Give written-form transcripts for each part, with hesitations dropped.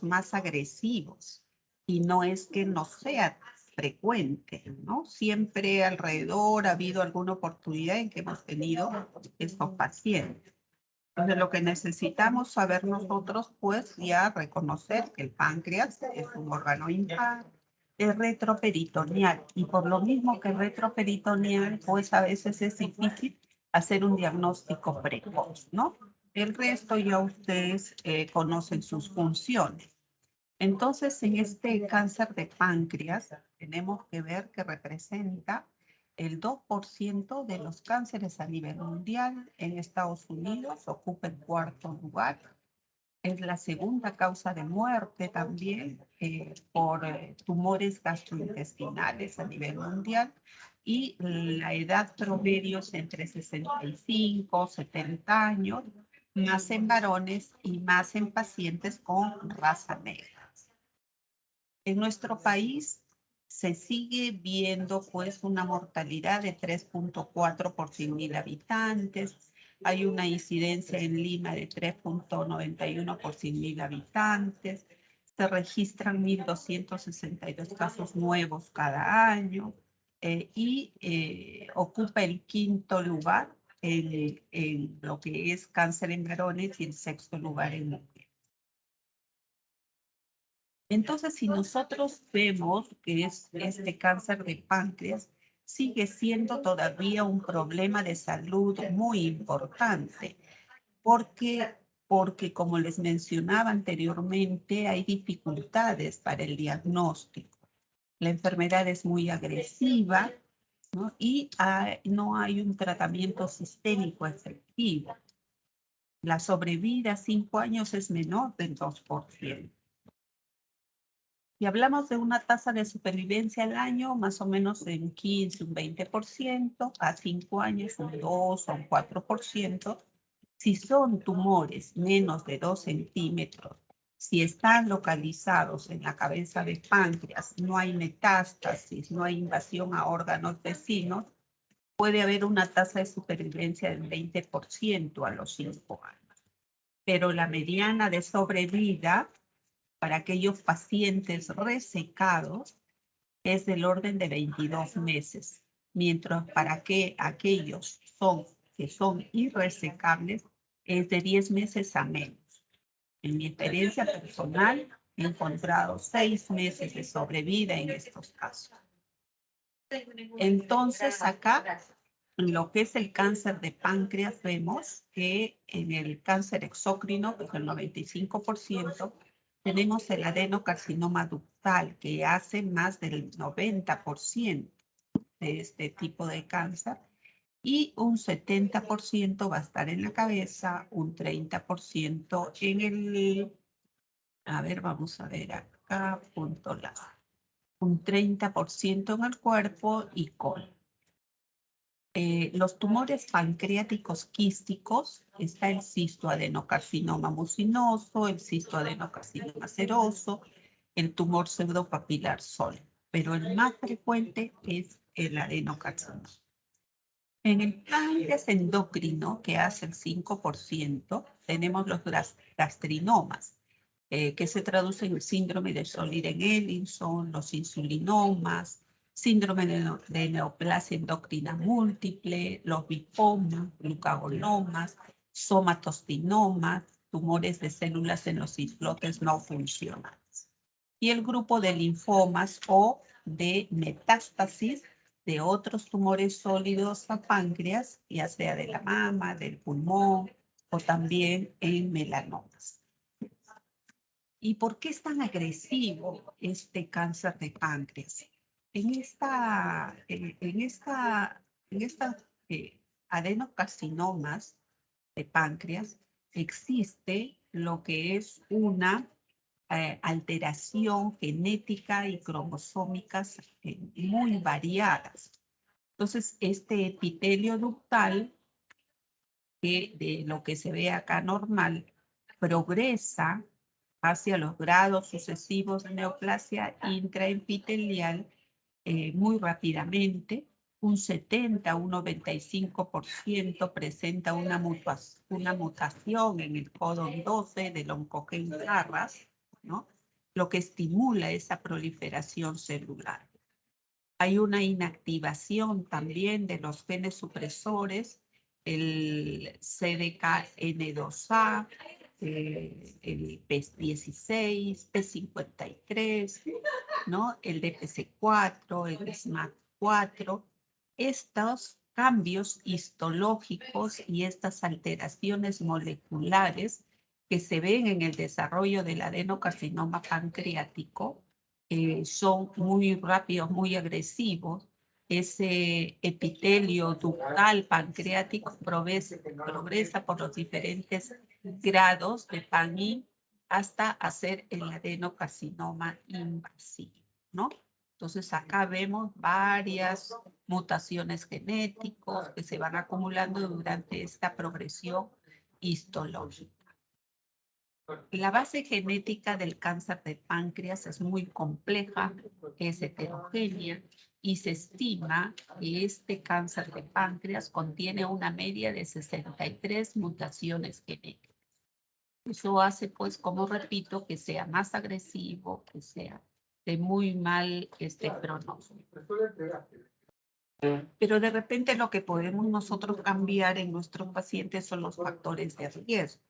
más agresivos y no es que no sea frecuente, ¿no? Siempre alrededor ha habido alguna oportunidad en que hemos tenido estos pacientes. Entonces, lo que necesitamos saber nosotros, pues, ya reconocer que el páncreas es un órgano impar, es retroperitoneal, y por lo mismo que es retroperitoneal, pues a veces es difícil hacer un diagnóstico precoz, ¿no? El resto ya ustedes conocen sus funciones. Entonces, en este cáncer de páncreas, tenemos que ver que representa el 2% de los cánceres a nivel mundial. En Estados Unidos ocupa el cuarto lugar. Es la segunda causa de muerte también por tumores gastrointestinales a nivel mundial. Y la edad promedio es entre 65 y 70 años, más en varones y más en pacientes con raza negra. En nuestro país se sigue viendo pues una mortalidad de 3.4 por 100.000 habitantes. Hay una incidencia en Lima de 3.91 por 100.000 habitantes. Se registran 1.262 casos nuevos cada año y ocupa el quinto lugar en lo que es cáncer en varones y el sexto lugar en mujeres. Entonces, si nosotros vemos que este cáncer de páncreas sigue siendo todavía un problema de salud muy importante, porque como les mencionaba anteriormente, hay dificultades para el diagnóstico. La enfermedad es muy agresiva, ¿no? Y no hay un tratamiento sistémico efectivo. La sobrevida a 5 años es menor del 2%. Y hablamos de una tasa de supervivencia al año, más o menos de un 15, un 20%, a 5 años un 2 o un 4%. Si son tumores menos de 2 centímetros, si están localizados en la cabeza del páncreas, no hay metástasis, no hay invasión a órganos vecinos, puede haber una tasa de supervivencia del 20% a los 5 años. Pero la mediana de sobrevida para aquellos pacientes resecados es del orden de 22 meses, mientras para que aquellos que son irresecables es de 10 meses a menos. En mi experiencia personal, he encontrado 6 meses de sobrevida en estos casos. Entonces, acá, en lo que es el cáncer de páncreas, vemos que en el cáncer exócrino, que es el 95%, tenemos el adenocarcinoma ductal, que hace más del 90% de este tipo de cáncer, y un 70% va a estar en la cabeza, un 30% en el, a ver, vamos a ver acá, punto la, un 30% en el cuerpo y colon. Los tumores pancreáticos quísticos, está el cistoadenocarcinoma mucinoso, el cistoadenocarcinoma seroso, el tumor pseudopapilar sólido, pero el más frecuente es el adenocarcinoma. En el páncreas endocrino, que hace el 5%, tenemos los gastrinomas, que se traducen en el síndrome de Soliren-Ellison, los insulinomas, síndrome de neoplasia endocrina múltiple, los bipomas, glucagonomas, somatostinomas, tumores de células en los islotes no funcionales. Y el grupo de linfomas o de metástasis de otros tumores sólidos a páncreas, ya sea de la mama, del pulmón o también en melanomas. ¿Y por qué es tan agresivo este cáncer de páncreas? En esta adenocarcinomas de páncreas existe lo que es una alteración genética y cromosómicas muy variadas. Entonces, este epitelio ductal, que de lo que se ve acá normal, progresa hacia los grados sucesivos de neoplasia intraepitelial muy rápidamente. Un 70, un 95% presenta una mutación en el codón 12 del oncogen Carras, ¿no? Lo que estimula esa proliferación celular. Hay una inactivación también de los genes supresores, el CDKN2A, el P16, P53, ¿no? El DPC4, el SMAC4. Estos cambios histológicos y estas alteraciones moleculares que se ven en el desarrollo del adenocarcinoma pancreático son muy rápidos, muy agresivos. Ese epitelio ductal pancreático progresa por los diferentes grados de PANI hasta hacer el adenocarcinoma invasivo, ¿no? Entonces acá vemos varias mutaciones genéticas que se van acumulando durante esta progresión histológica. La base genética del cáncer de páncreas es muy compleja, es heterogénea y se estima que este cáncer de páncreas contiene una media de 63 mutaciones genéticas. Eso hace, pues, como repito, que sea más agresivo, que sea de muy mal pronóstico. Pero de repente lo que podemos nosotros cambiar en nuestros pacientes son los factores de riesgo.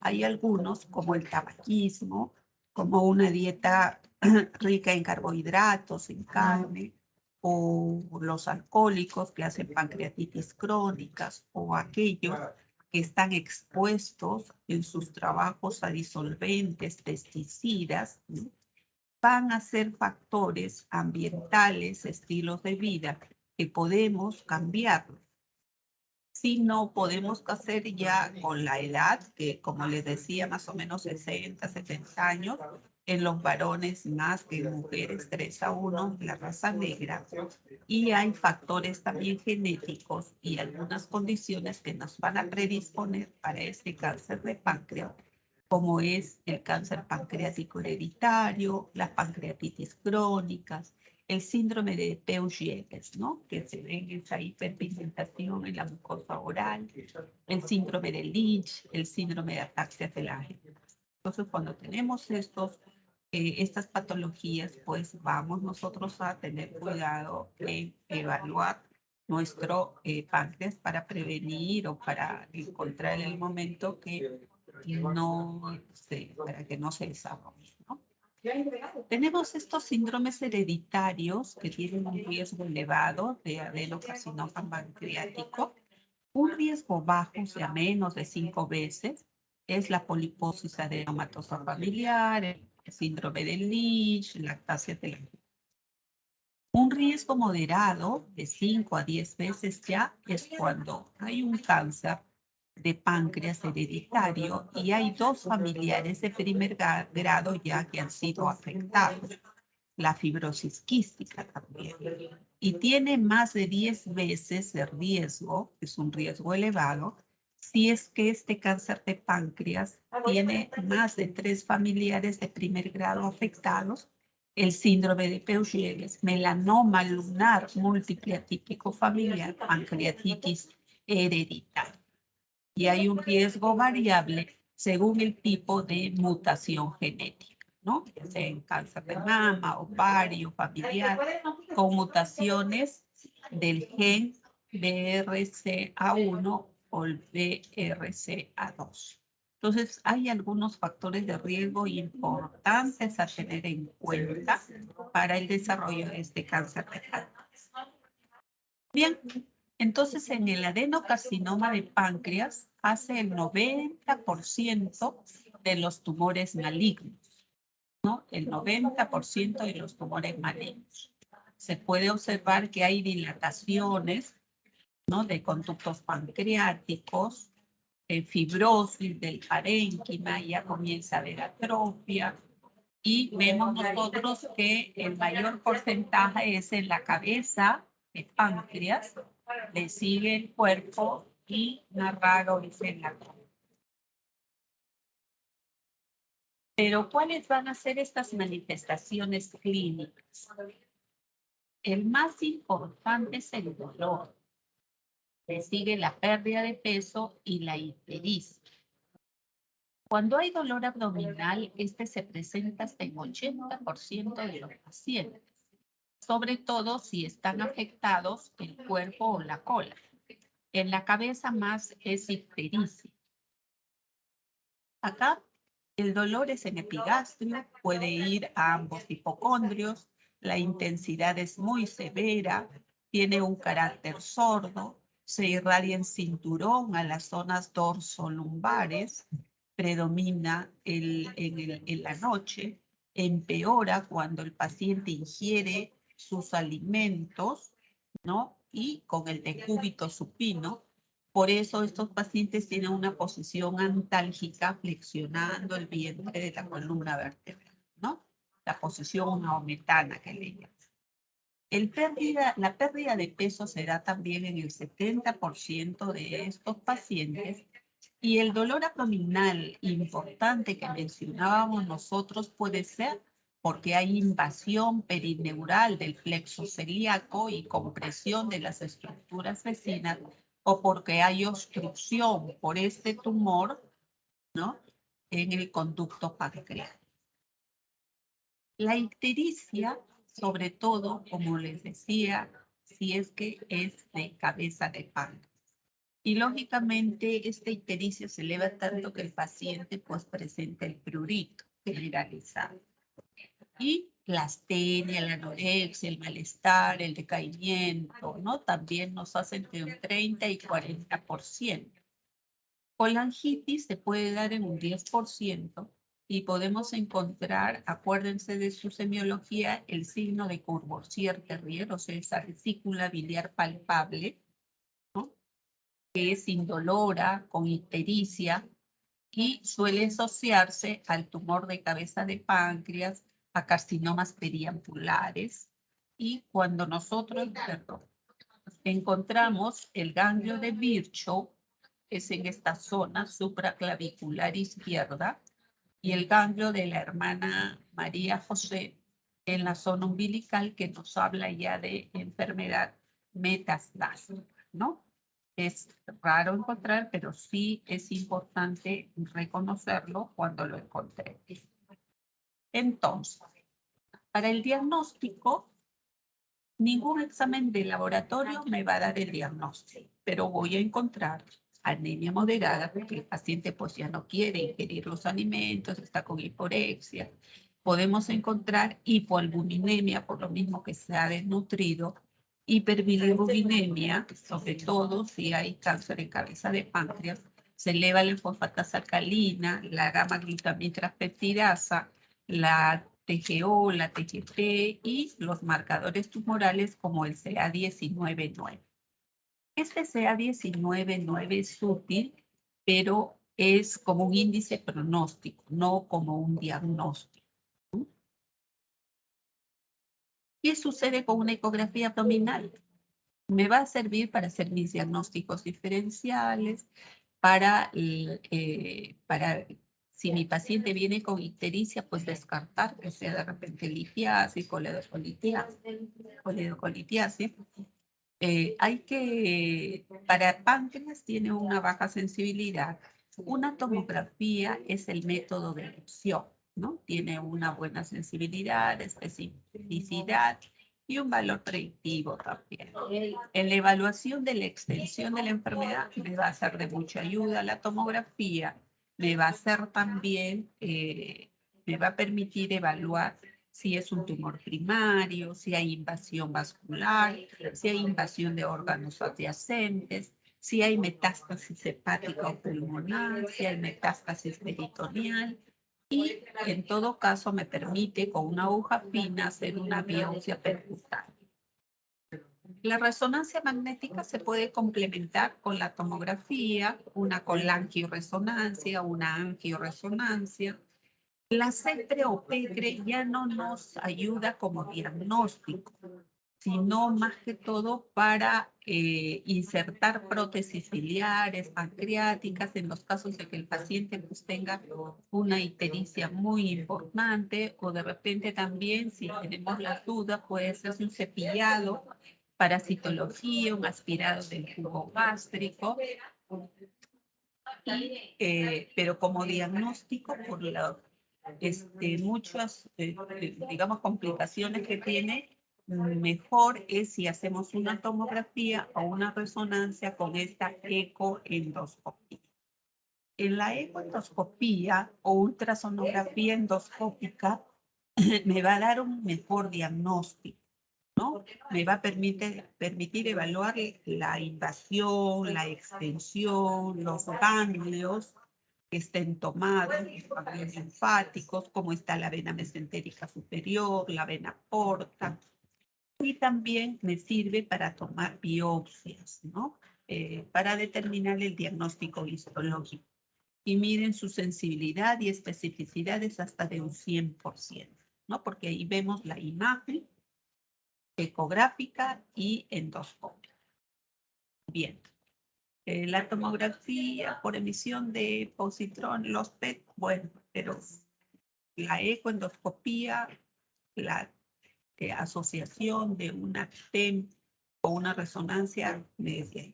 Hay algunos, como el tabaquismo, como una dieta rica en carbohidratos, en carne, o los alcohólicos que hacen pancreatitis crónicas, o aquellos que están expuestos en sus trabajos a disolventes, pesticidas, ¿no? Van a ser factores ambientales, estilos de vida que podemos cambiar. Si no podemos hacer ya con la edad, que como les decía, más o menos 60, 70 años, en los varones más que en mujeres, 3-1, la raza negra. Y hay factores también genéticos y algunas condiciones que nos van a predisponer para este cáncer de páncreas, como es el cáncer pancreático hereditario, las pancreatitis crónicas, el síndrome de Peutz-Jeghers, ¿no? Que se ve en esa hiperpigmentación en la mucosa oral, el síndrome de Lynch, el síndrome de ataxia telágica. Entonces, cuando tenemos estas patologías, pues vamos nosotros a tener cuidado en evaluar nuestro páncreas para prevenir o para encontrar el momento que para que no se desarrolle, ¿no? Tenemos estos síndromes hereditarios que tienen un riesgo elevado de adenocarcinoma pancreático. Un riesgo bajo, o sea, menos de 5 veces, es la poliposis adenomatosa familiar, el síndrome de Lynch, lactasia telágica. Un riesgo moderado de 5 a 10 veces ya es cuando hay un cáncer de páncreas hereditario y hay 2 familiares de primer grado ya que han sido afectados. La fibrosis quística también. Y tiene más de 10 veces de riesgo, es un riesgo elevado, si es que este cáncer de páncreas tiene más de 3 familiares de primer grado afectados, el síndrome de Peutz-Jeghers, melanoma lunar múltiple atípico familiar, pancreatitis hereditaria. Y hay un riesgo variable según el tipo de mutación genética, ¿no? Ya sea en cáncer de mama, ovario, familiar, con mutaciones del gen BRCA1 o el BRCA2. Entonces, hay algunos factores de riesgo importantes a tener en cuenta para el desarrollo de este cáncer de páncreas. Bien, entonces en el adenocarcinoma de páncreas hace el 90% de los tumores malignos, ¿no? El 90% de los tumores malignos. Se puede observar que hay dilataciones, ¿no? De conductos pancreáticos, fibrosis del parénquima, ya comienza a haber atrofia, y vemos nosotros que el mayor porcentaje es en la cabeza, el páncreas, le sigue el cuerpo y más raro es en la columna. Pero ¿cuáles van a ser estas manifestaciones clínicas? El más importante es el dolor. Le sigue la pérdida de peso y la ictericia. Cuando hay dolor abdominal, este se presenta hasta en 80% de los pacientes, sobre todo si están afectados el cuerpo o la cola. En la cabeza más es ictericia. Acá el dolor es en epigastrio, puede ir a ambos hipocondrios, la intensidad es muy severa, tiene un carácter sordo, se irradia en cinturón a las zonas dorsolumbares, predomina en la noche, empeora cuando el paciente ingiere sus alimentos, ¿no? Y con el decúbito supino. Por eso estos pacientes tienen una posición antálgica flexionando el vientre de la columna vertebral, ¿no? La posición maometana que le llaman. La pérdida de peso se da también en el 70% de estos pacientes y el dolor abdominal importante que mencionábamos nosotros puede ser porque hay invasión perineural del plexo celíaco y compresión de las estructuras vecinas o porque hay obstrucción por este tumor, ¿no? En el conducto pancreático. La ictericia, sobre todo, como les decía, si es que es de cabeza de páncreas. Y lógicamente esta ictericia se eleva tanto que el paciente pues presenta el prurito generalizado. Y la astenia, la anorexia, el malestar, el decaimiento, ¿no? También nos hacen de un 30 y 40%. Colangitis se puede dar en un 10% y podemos encontrar, acuérdense de su semiología, el signo de Courvoisier-Terrier, o sea, esa vesícula biliar palpable, ¿no? Que es indolora, con ictericia, y suele asociarse al tumor de cabeza de páncreas, a carcinomas periampulares, y cuando nosotros, encontramos el ganglio de Virchow, es en esta zona supraclavicular izquierda, y el ganglio de la hermana María José en la zona umbilical, que nos habla ya de enfermedad metastásica, ¿no? Es raro encontrar, pero sí es importante reconocerlo cuando lo encontré. Entonces, para el diagnóstico, ningún examen de laboratorio me va a dar el diagnóstico, pero voy a encontrar anemia moderada porque el paciente pues ya no quiere ingerir los alimentos, está con hiporexia. Podemos encontrar hipoalbuminemia por lo mismo que se ha desnutrido, hiperbilirubinemia, sobre todo si hay cáncer en cabeza de páncreas, se eleva la fosfatasa alcalina, la gamma-glutamitraspeptidasa, la TGO, la TGP y los marcadores tumorales como el CA19-9. Este CA19-9 es útil, pero es como un índice pronóstico, no como un diagnóstico. ¿Qué sucede con una ecografía abdominal? Me va a servir para hacer mis diagnósticos diferenciales, para si mi paciente viene con ictericia, pues descartar que sea de repente litiasis, coledocolitiasis. Para páncreas tiene una baja sensibilidad. Una tomografía es el método de elección, ¿no? Tiene una buena sensibilidad, especificidad y un valor predictivo también. En la evaluación de la extensión de la enfermedad me va a ser de mucha ayuda la tomografía, me va a hacer también, me va a permitir evaluar si es un tumor primario, si hay invasión vascular, si hay invasión de órganos adyacentes, si hay metástasis hepática o pulmonar, si hay metástasis peritoneal. Y en todo caso me permite con una aguja fina hacer una biopsia percutánea. La resonancia magnética se puede complementar con la tomografía, una con la angioresonancia, una angioresonancia. La CEPRE o PECRE ya no nos ayuda como diagnóstico, sino más que todo para insertar prótesis biliares, pancreáticas, en los casos de que el paciente pues, tenga una ictericia muy importante, o de repente también, si tenemos las dudas, puede ser un cepillado para citología, un aspirado del jugo gástrico. pero como diagnóstico, por muchas, digamos, complicaciones que tiene, mejor es si hacemos una tomografía o una resonancia con esta ecoendoscopía. En la ecoendoscopía o ultrasonografía endoscópica me va a dar un mejor diagnóstico, ¿no? Me va a permitir evaluar la invasión, la extensión, los ganglios que estén tomados, los ganglios linfáticos, cómo está la vena mesentérica superior, la vena porta. Y también me sirve para tomar biopsias, ¿no? Para determinar el diagnóstico histológico. Y miden su sensibilidad y especificidad es hasta de un 100%, ¿no? Porque ahí vemos la imagen ecográfica y endoscópica. Bien. La tomografía por emisión de positrón, los PET, bueno, pero la ecoendoscopía, la asociación de una TEM o una resonancia media.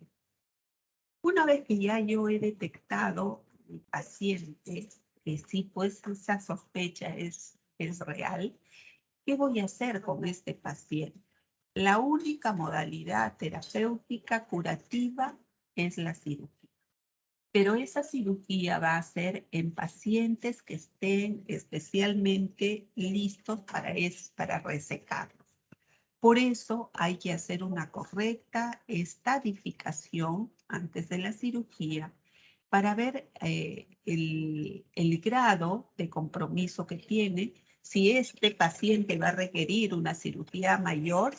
Una vez que ya yo he detectado el paciente, que sí, pues esa sospecha es real, ¿qué voy a hacer con este paciente? La única modalidad terapéutica curativa es la cirugía. Pero esa cirugía va a ser en pacientes que estén especialmente listos para resecarlos. Por eso hay que hacer una correcta estadificación antes de la cirugía para ver el grado de compromiso que tiene, si este paciente va a requerir una cirugía mayor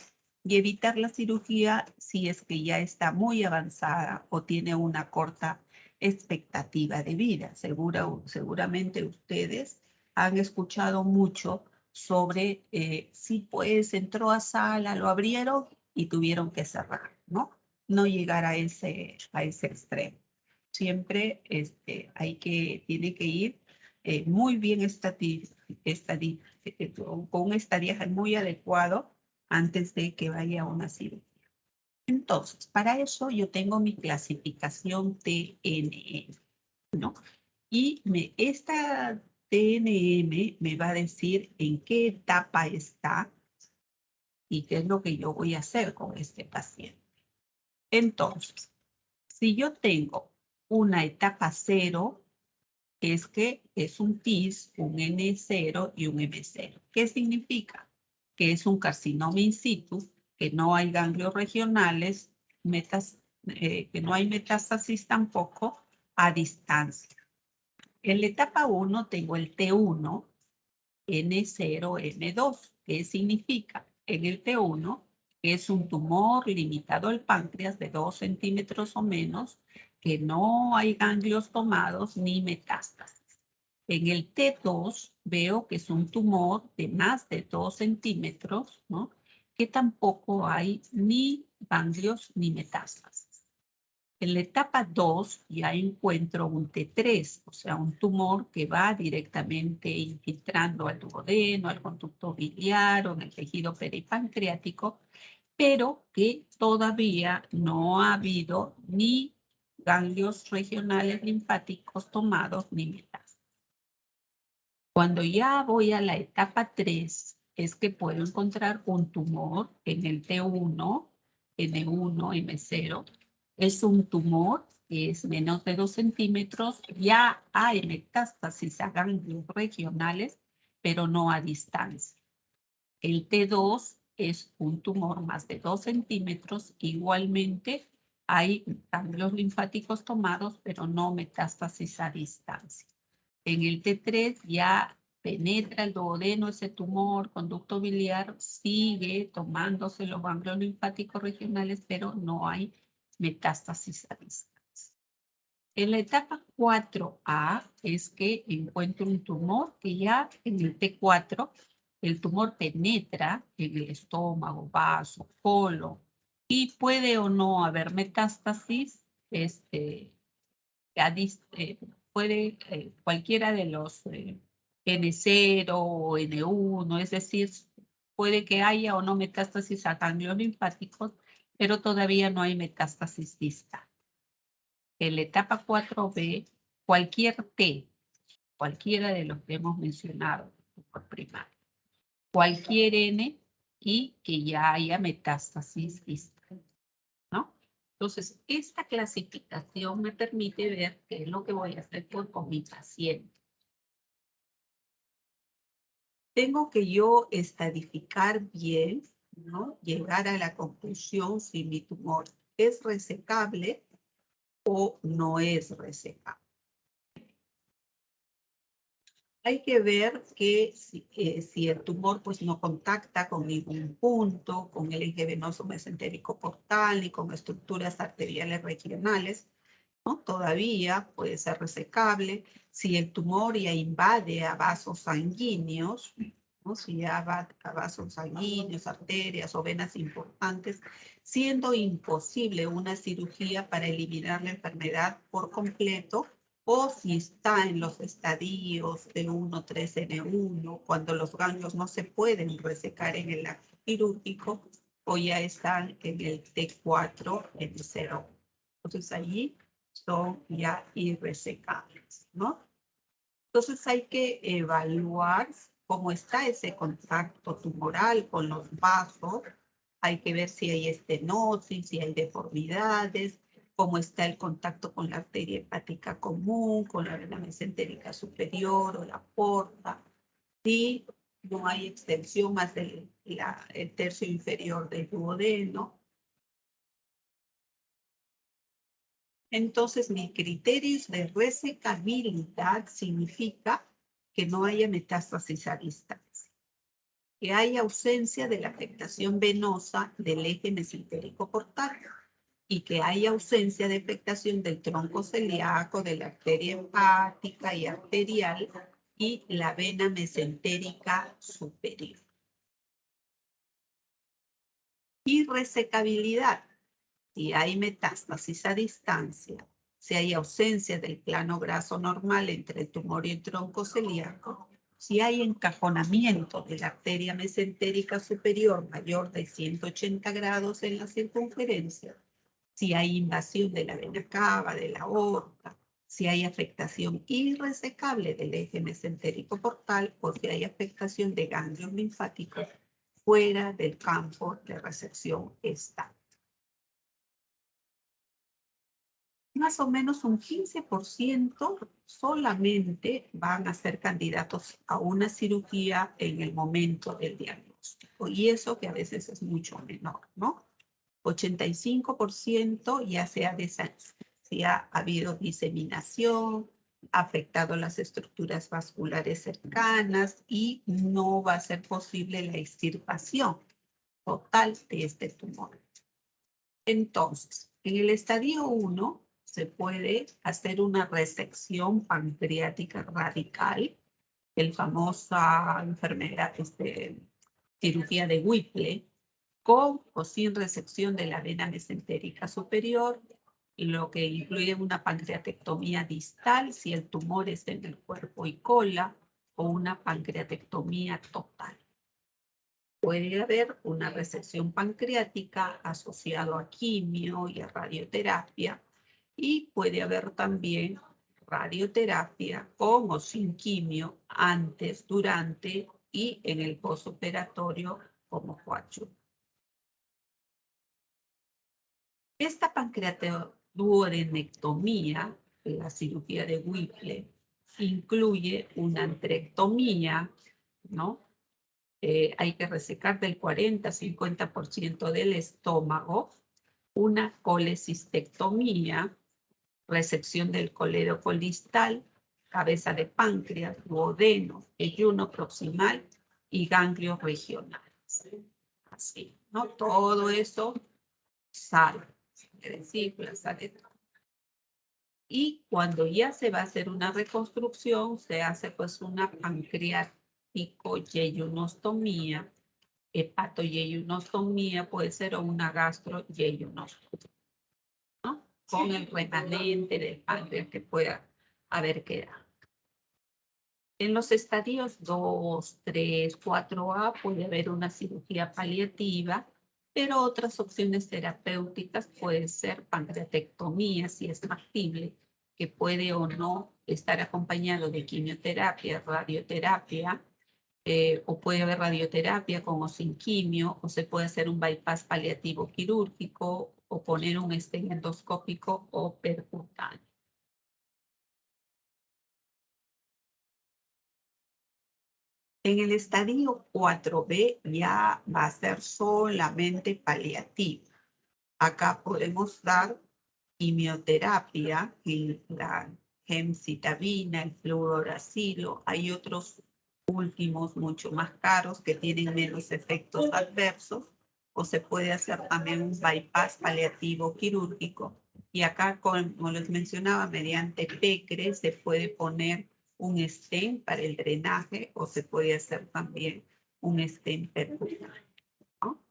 y evitar la cirugía si es que ya está muy avanzada o tiene una corta expectativa de vida. Seguramente ustedes han escuchado mucho sobre si pues entró a sala, lo abrieron y tuvieron que cerrar, ¿no? No llegar a ese extremo. Siempre tiene que ir muy bien con un estadiaje muy adecuado antes de que vaya a una cirugía. Entonces, para eso yo tengo mi clasificación TNM, ¿no? Y esta TNM me va a decir en qué etapa está y qué es lo que yo voy a hacer con este paciente. Entonces, si yo tengo una etapa 0, es que es un TIS, un N0 y un M0. ¿Qué significa? Que es un carcinoma in situ, que no hay ganglios regionales, que no hay metástasis tampoco a distancia. En la etapa 1 tengo el T1, N0, N2. ¿Qué significa? En el T1 es un tumor limitado al páncreas de 2 centímetros o menos, que no hay ganglios tomados ni metástasis. En el T2 veo que es un tumor de más de 2 centímetros, ¿no? Que tampoco hay ni ganglios ni metástasis. En la etapa 2 ya encuentro un T3, o sea, un tumor que va directamente infiltrando al duodeno, al conducto biliar o en el tejido peripancreático, pero que todavía no ha habido ni ganglios regionales linfáticos tomados ni metástasis. Cuando ya voy a la etapa 3, es que puedo encontrar un tumor en el T1, N1, M0. Es un tumor que es menos de 2 centímetros. Ya hay metástasis a ganglios regionales, pero no a distancia. El T2 es un tumor más de 2 centímetros. Igualmente hay ganglios linfáticos tomados, pero no metástasis a distancia. En el T3 ya penetra el duodeno, ese tumor, conducto biliar, sigue tomándose los ganglios linfáticos regionales, pero no hay metástasis a distancia. En la etapa 4A es que encuentro un tumor que ya en el T4 el tumor penetra en el estómago, vaso, colon, y puede o no haber metástasis, puede cualquiera de los N0 o N1, es decir, puede que haya o no metástasis a ganglios linfáticos, pero todavía no hay metástasis distal. En la etapa 4B cualquier T, cualquiera de los que hemos mencionado por primario, cualquier N y que ya haya metástasis distal, ¿no? Entonces, esta clasificación me permite ver qué es lo que voy a hacer con mi paciente. Tengo que yo estadificar bien, ¿no? Llegar a la conclusión si mi tumor es resecable o no es resecable. Hay que ver que si el tumor pues, no contacta con ningún punto, con el eje venoso mesentérico portal, ni con estructuras arteriales regionales, ¿no? Todavía puede ser resecable. Si el tumor ya invade a vasos sanguíneos, ¿no? Si ya va a vasos sanguíneos, arterias o venas importantes, siendo imposible una cirugía para eliminar la enfermedad por completo, o si está en los estadios del 1,3N1, cuando los ganglios no se pueden resecar en el acto quirúrgico, o ya están en el T4N0. Entonces allí son ya irresecables, ¿no? Entonces hay que evaluar cómo está ese contacto tumoral con los vasos. Hay que ver si hay estenosis, si hay deformidades, cómo está el contacto con la arteria hepática común, con la vena mesentérica superior o la porta. Si no hay extensión más del el tercio inferior del duodeno. Entonces, mi criterio de resecabilidad significa que no haya metástasis a distancia, que haya ausencia de la afectación venosa del eje mesentérico portal y que haya ausencia de afectación del tronco celíaco, de la arteria hepática y arterial y la vena mesentérica superior. Y resecabilidad. Si hay metástasis a distancia, si hay ausencia del plano graso normal entre el tumor y el tronco celíaco, si hay encajonamiento de la arteria mesentérica superior mayor de 180 grados en la circunferencia, si hay invasión de la vena cava, de la aorta, si hay afectación irresecable del eje mesentérico portal o si hay afectación de ganglios linfáticos fuera del campo de resección estándar. Más o menos un 15% solamente van a ser candidatos a una cirugía en el momento del diagnóstico. Y eso que a veces es mucho menor, ¿no? 85% ya si ha habido diseminación, ha afectado las estructuras vasculares cercanas y no va a ser posible la extirpación total de este tumor. Entonces, en el estadio 1 se puede hacer una resección pancreática radical, el famosa enfermedad, cirugía de Whipple, con o sin resección de la vena mesentérica superior, lo que incluye una pancreatectomía distal si el tumor está en el cuerpo y cola, o una pancreatectomía total. Puede haber una resección pancreática asociada a quimio y a radioterapia, y puede haber también radioterapia con o sin quimio antes, durante y en el postoperatorio como coadyuvante. Esta pancreatoduodenectomía, la cirugía de Whipple, incluye una antrectomía, ¿no? Hay que resecar del 40-50% del estómago, una colecistectomía, resección del coledo colistal, cabeza de páncreas, duodeno, yeyuno proximal y ganglios regionales. Así, ¿no? Todo eso sale, vesícula, sale todo. Y cuando ya se va a hacer una reconstrucción, se hace pues una pancreatico-yeyunostomía, hepatoyeyunostomía puede ser, o una gastroyeyunostomía, ¿no? Con el remanente del páncreas que pueda haber quedado. En los estadios 2, 3, 4A puede haber una cirugía paliativa, pero otras opciones terapéuticas pueden ser pancreatectomía, si es factible, que puede o no estar acompañado de quimioterapia, radioterapia, o puede haber radioterapia con o sin quimio, o se puede hacer un bypass paliativo quirúrgico, o poner un stent endoscópico o percutáneo. En el estadio 4B ya va a ser solamente paliativo. Acá podemos dar quimioterapia, la gemcitabina, el fluoracilo. Hay otros últimos mucho más caros que tienen menos efectos adversos, o se puede hacer también un bypass paliativo quirúrgico. Y acá, como les mencionaba, mediante PECRE se puede poner un stent para el drenaje, o se puede hacer también un stent percutáneo, ¿no?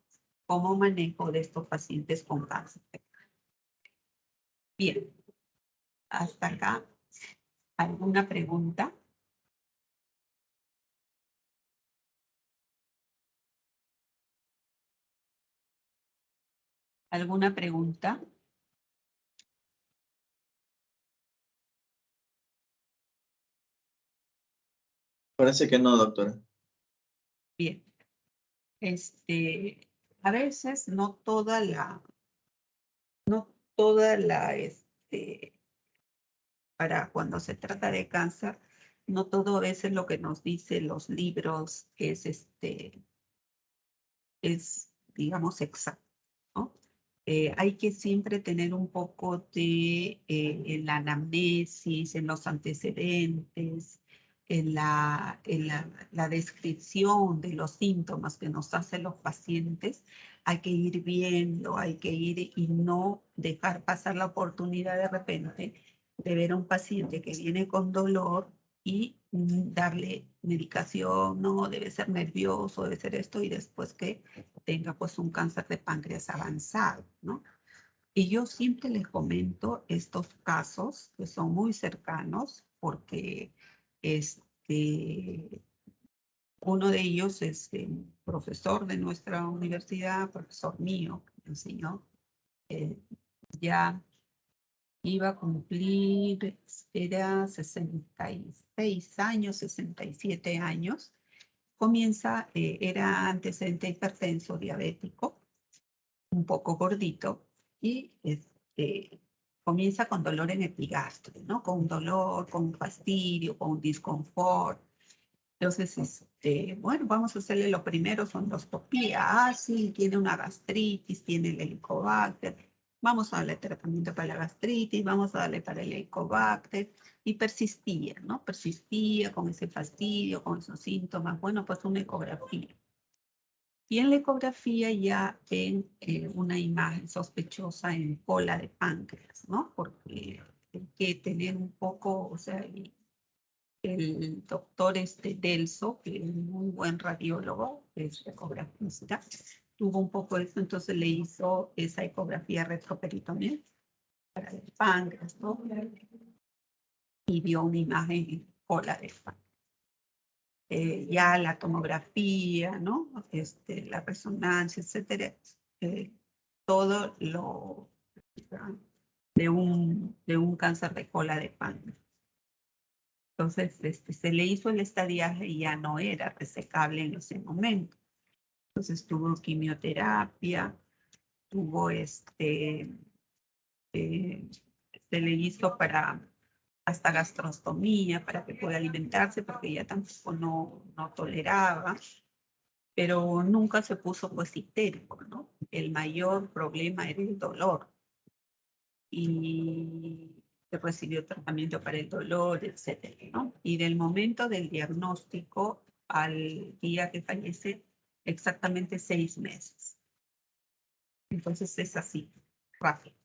Como manejo de estos pacientes con cáncer. Bien, hasta acá. ¿Alguna pregunta? ¿Alguna pregunta? Parece que no, doctora. Bien. A veces no toda la, para cuando se trata de cáncer, no todo a veces lo que nos dicen los libros es, digamos, exacto, ¿no? Hay que siempre tener un poco de en la anamnesis, en los antecedentes, la descripción de los síntomas que nos hacen los pacientes. Hay que ir viendo, hay que ir y no dejar pasar la oportunidad de repente de ver a un paciente que viene con dolor y darle medicación, no, debe ser nervioso, debe ser esto, y después que tenga pues un cáncer de páncreas avanzado, ¿no? Y yo siempre les comento estos casos que son muy cercanos porque uno de ellos es profesor de nuestra universidad, profesor mío, que me enseñó, ya iba a cumplir, era 66 años, 67 años. Era antecedente hipertenso, diabético, un poco gordito, y comienza con dolor en epigastrio, ¿no? Con un dolor, con un fastidio, con un disconfort. Entonces, bueno, vamos a hacerle lo primero, son endoscopía. Ah, sí, tiene una gastritis, tiene el helicobacter. Vamos a darle tratamiento para la gastritis, vamos a darle para el helicobacter. Y persistía, ¿no? Persistía con ese fastidio, con esos síntomas. Bueno, pues una ecografía. Y en la ecografía ya ven una imagen sospechosa en cola de páncreas, ¿no? Porque hay que tener un poco, o sea, el doctor Delso, que es un muy buen radiólogo, es ecografista, tuvo un poco de eso, entonces le hizo esa ecografía retroperitoneal para el páncreas, ¿no? Y vio una imagen en cola de páncreas. Ya la tomografía, ¿no? La resonancia, etcétera, todo lo de un cáncer de cola de páncreas. Entonces, se le hizo el estadiaje y ya no era resecable en ese momento. Entonces, tuvo quimioterapia, tuvo se le hizo hasta gastrostomía para que pueda alimentarse porque ya tampoco no toleraba, pero nunca se puso pues histérico, ¿no? El mayor problema era el dolor y recibió tratamiento para el dolor, etcétera, ¿no? Y del momento del diagnóstico al día que fallece, exactamente 6 meses. Entonces es así, rápido.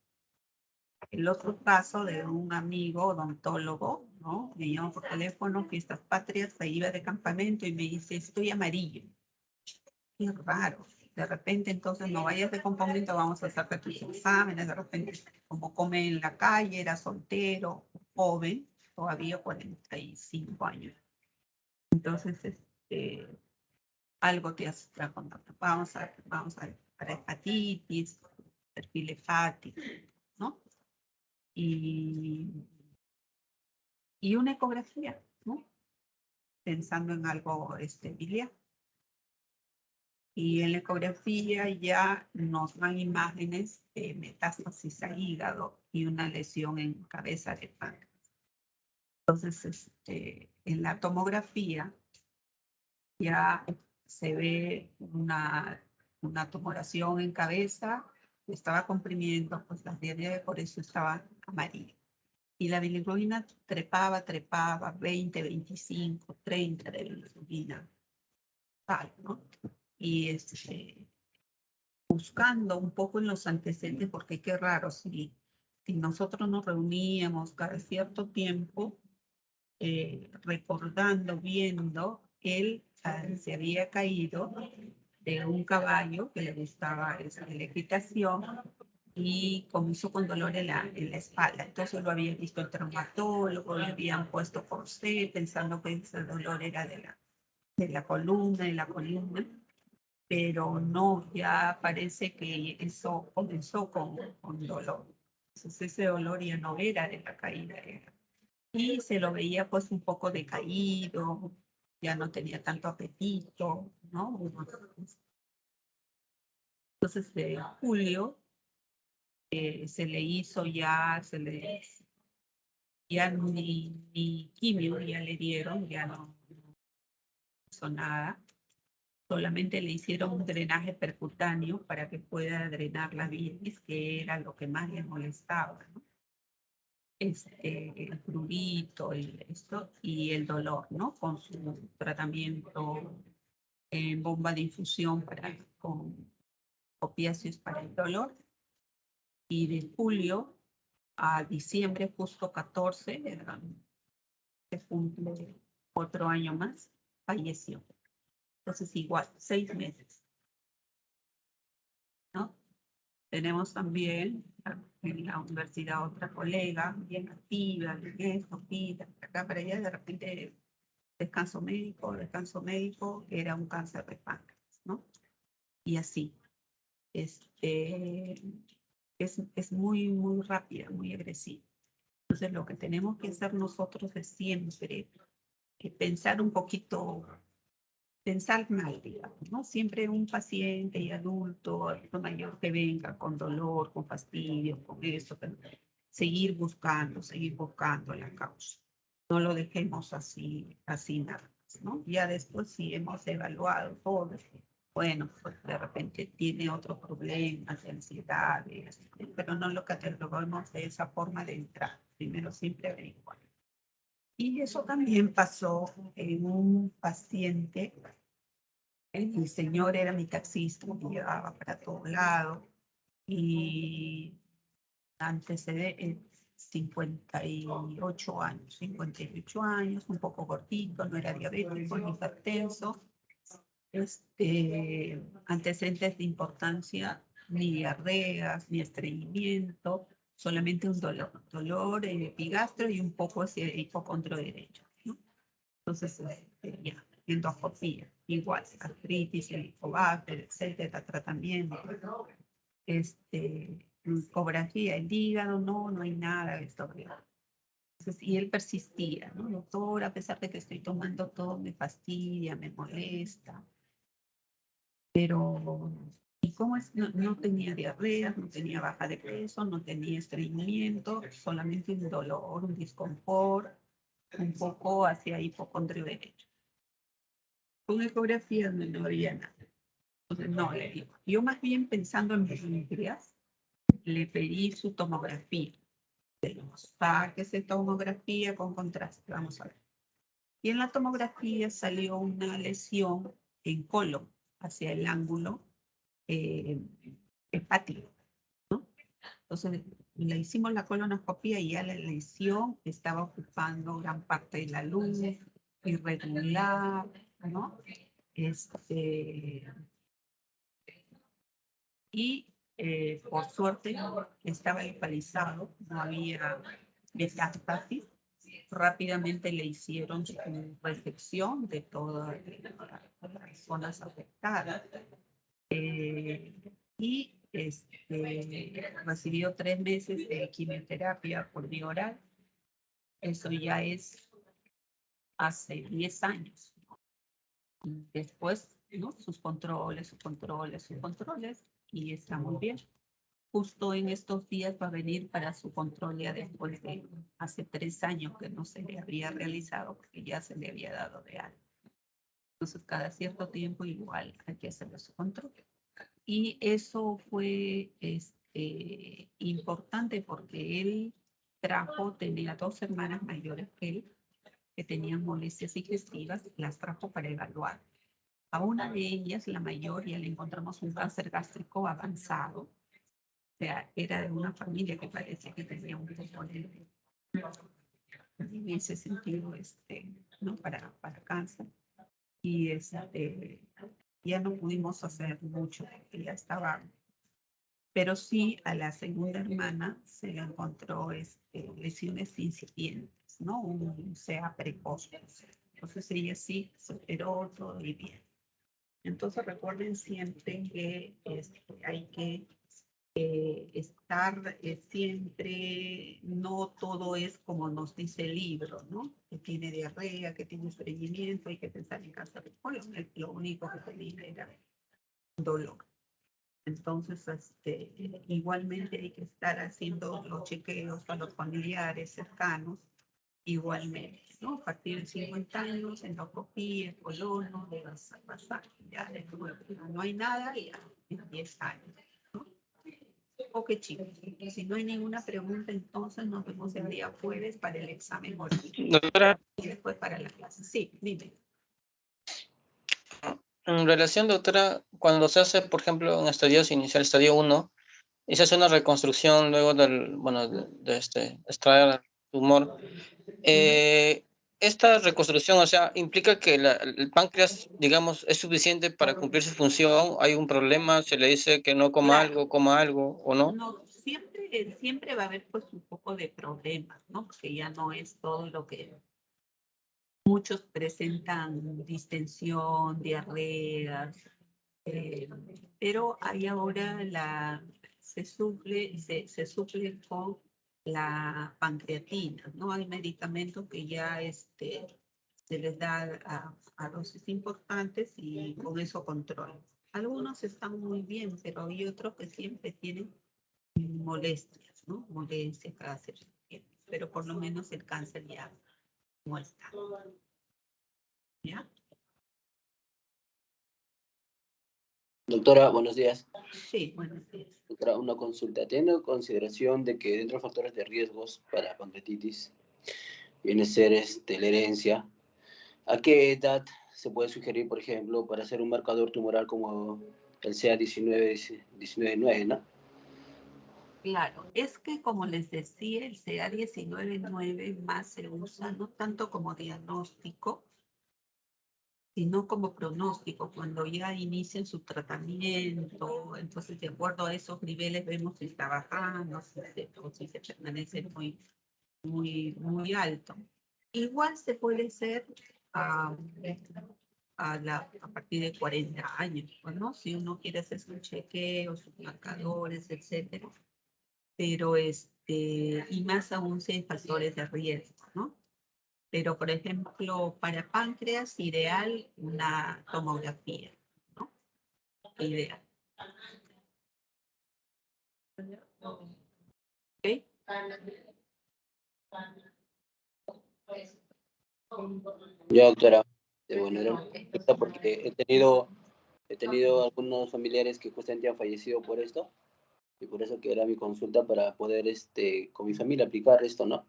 El otro caso de un amigo odontólogo, ¿no? Me llamó por teléfono, Fiestas Patrias, se iba de campamento y me dice, estoy amarillo. Qué raro. De repente, entonces, no vayas de campamento, vamos a hacerte tus exámenes. De repente, como come en la calle, era soltero, joven, todavía 45 años. Entonces, algo te hace la contacto. Vamos a ver, para hepatitis, perfil hepático, ¿no? Y y una ecografía, ¿no? Pensando en algo biliar. Y en la ecografía ya nos dan imágenes de metástasis al hígado y una lesión en cabeza de páncreas. Entonces, en la tomografía ya se ve una tumoración en cabeza, estaba comprimiendo, pues la diarrea por eso estaba amarilla. Y la bilirrubina trepaba, 20, 25, 30 de bilirrubina, tal, ¿no? Y buscando un poco en los antecedentes, porque qué raro, si nosotros nos reuníamos cada cierto tiempo, recordando, viendo, él se había caído de un caballo que le gustaba la equitación y comenzó con dolor en la espalda. Entonces lo había visto el traumatólogo, le habían puesto corsé pensando que ese dolor era de la columna, pero no, ya parece que eso comenzó con dolor. Entonces ese dolor ya no era de la caída, y se lo veía pues un poco decaído, ya no tenía tanto apetito, ¿no? Entonces de julio se le hizo ya ni quimio ya le dieron, ya no hizo nada. Solamente le hicieron un drenaje percutáneo para que pueda drenar la bilis, que era lo que más le molestaba, ¿no? El prurito, esto, y el dolor, ¿no? Con su tratamiento en bomba de infusión con opiáceos para el dolor. Y de julio a diciembre, justo 14, se cumple otro año más, falleció. Entonces igual, 6 meses, ¿no? Tenemos también en la universidad otra colega bien activa, de esto, acá para allá, de repente descanso médico, era un cáncer de páncreas, ¿no? Y así. Es muy, muy rápida, muy agresiva. Entonces, lo que tenemos que hacer nosotros es siempre pensar un poquito, pensar mal, digamos, ¿no? Siempre un paciente y adulto mayor que venga con dolor, con fastidio, con eso, seguir buscando la causa. No lo dejemos así nada más, ¿no? Ya después si hemos evaluado todo, bueno, pues de repente tiene otros problemas de ansiedad, pero no lo catalogamos de esa forma de entrar. Primero siempre averiguar. Y eso también pasó en un paciente. El señor era mi taxista, me llevaba para todo lado y antecede 58 años, un poco gordito, no era diabético ni hipertenso. Antecedentes de importancia, ni diarreas, ni estreñimiento, solamente un dolor epigastro y un poco hacia el hipocondrio derecho, ¿no? Entonces, ya, endoscopía, igual, artritis, helicobacter, etcétera, tratamiento, ecografía, el hígado, no hay nada de esto. Entonces, y él persistía, ¿no? Doctor, a pesar de que estoy tomando todo, me fastidia, me molesta. Pero, ¿y cómo es? No tenía diarrea, no tenía baja de peso, no tenía estreñimiento, solamente un dolor, un disconfort, un poco hacia hipocondrio derecho. Con ecografía no había nada. Entonces, no, le digo. Yo más bien pensando en páncreas, le pedí su tomografía. Sáquese tomografía con contraste, vamos a ver. Y en la tomografía salió una lesión en colon, hacia el ángulo hepático, ¿no? Entonces le hicimos la colonoscopia y ya la lesión estaba ocupando gran parte de la luz, irregular, ¿no? Y por suerte estaba localizado, no había metástasis. Rápidamente le hicieron su resección de todas las zonas afectadas. Y recibió 3 meses de quimioterapia por vía oral Eso ya es hace 10 años. Y después, ¿no? Sus controles, y está muy bien. Justo en estos días va a venir para su control ya después de hace 3 años que no se le había realizado porque ya se le había dado de alta. Entonces, cada cierto tiempo igual hay que hacerle su control. Y eso fue importante porque él tenía 2 hermanas mayores que él, que tenían molestias digestivas, las trajo para evaluar. A una de ellas, la mayor, ya le encontramos un cáncer gástrico avanzado. O sea, era de una familia que parece que tenía un componente en ese sentido, ¿no? Para cáncer. Y ya no pudimos hacer mucho porque ya estaba. Pero sí, a la segunda hermana se le encontró lesiones incipientes, ¿no? Un CA precoz. Entonces ella sí se operó todo y bien. Entonces recuerden siempre que hay que estar siempre, no todo es como nos dice el libro, ¿no? Que tiene diarrea, que tiene estreñimiento, hay que pensar en cáncer de colon. Lo único que tenía era dolor. Entonces, igualmente hay que estar haciendo los chequeos a los familiares cercanos, igualmente, ¿no? A partir de 50 años, endoscopía, colono, de pasar, ya de nuevo, no hay nada, ya en 10 años, ¿no? Ok, chicos, si no hay ninguna pregunta, entonces nos vemos el día jueves para el examen oral Doctora, y después para la clase. Sí, dime. en relación, doctora, cuando se hace, por ejemplo, en estadios inicial, estadio 1, y se hace una reconstrucción luego de extraer el tumor, esta reconstrucción, o sea, implica que el páncreas, digamos, es suficiente para cumplir su función. Hay un problema, se le dice que no Claro. coma algo, ¿o no? No, siempre va a haber pues un poco de problemas, ¿no? Porque ya no es todo lo que muchos presentan, distensión, diarreas, pero hay ahora se suple con la pancreatina, ¿no? Hay medicamentos que ya se les da a dosis importantes y con eso controlan. Algunos están muy bien, pero hay otros que siempre tienen molestias, ¿no? Molestias cada cierto tiempo, pero por lo menos el cáncer ya no está. ¿Ya? Doctora, buenos días. Sí, buenos días. Doctora, una consulta. Teniendo en consideración de que dentro de factores de riesgos para pancreatitis viene a ser la herencia, ¿a qué edad se puede sugerir, por ejemplo, para hacer un marcador tumoral como el CA19-9, ¿no? Claro, es que como les decía, el CA19-9 más se usa no tanto como diagnóstico, sino como pronóstico, cuando ya inician su tratamiento, entonces de acuerdo a esos niveles vemos si está bajando, si se permanece muy alto. Igual se puede hacer a partir de 40 años, ¿no? Si uno quiere hacer sus chequeos, sus marcadores, etcétera. Pero y más aún si hay factores de riesgo, ¿no? Pero, por ejemplo, para páncreas, ideal una tomografía, ¿no? Ideal. ¿Ok? Ya, doctora. Bueno, era una consulta porque he tenido algunos familiares que justamente han fallecido por esto, y por eso que era mi consulta para poder, con mi familia aplicar esto, ¿no?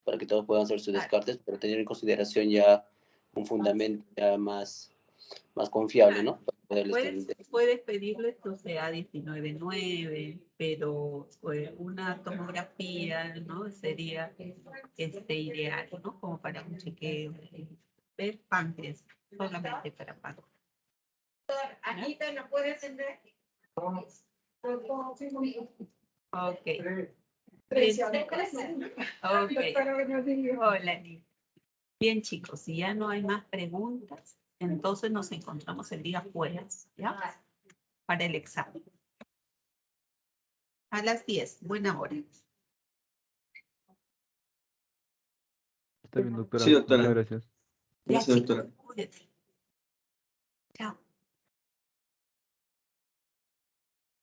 Para que todos puedan hacer sus descartes, pero tener en consideración ya un fundamento ya más confiable, ¿no? Para poderles Puedes pedirles tu CA19-9, pero una tomografía, ¿no? Sería ideal, ¿no? Como para un chequeo. Ver páncreas, solamente para páncreas. Aquí te lo puedes entender. Ok. Ok. Hola, Nick. Bien, chicos, si ya no hay más preguntas, entonces nos encontramos el día jueves, ¿ya? Para el examen. A las 10, buena hora. Está bien, doctora. Sí, doctora. Muchas gracias. Ya, Gracias, chicos, doctora. cuídate. Chao.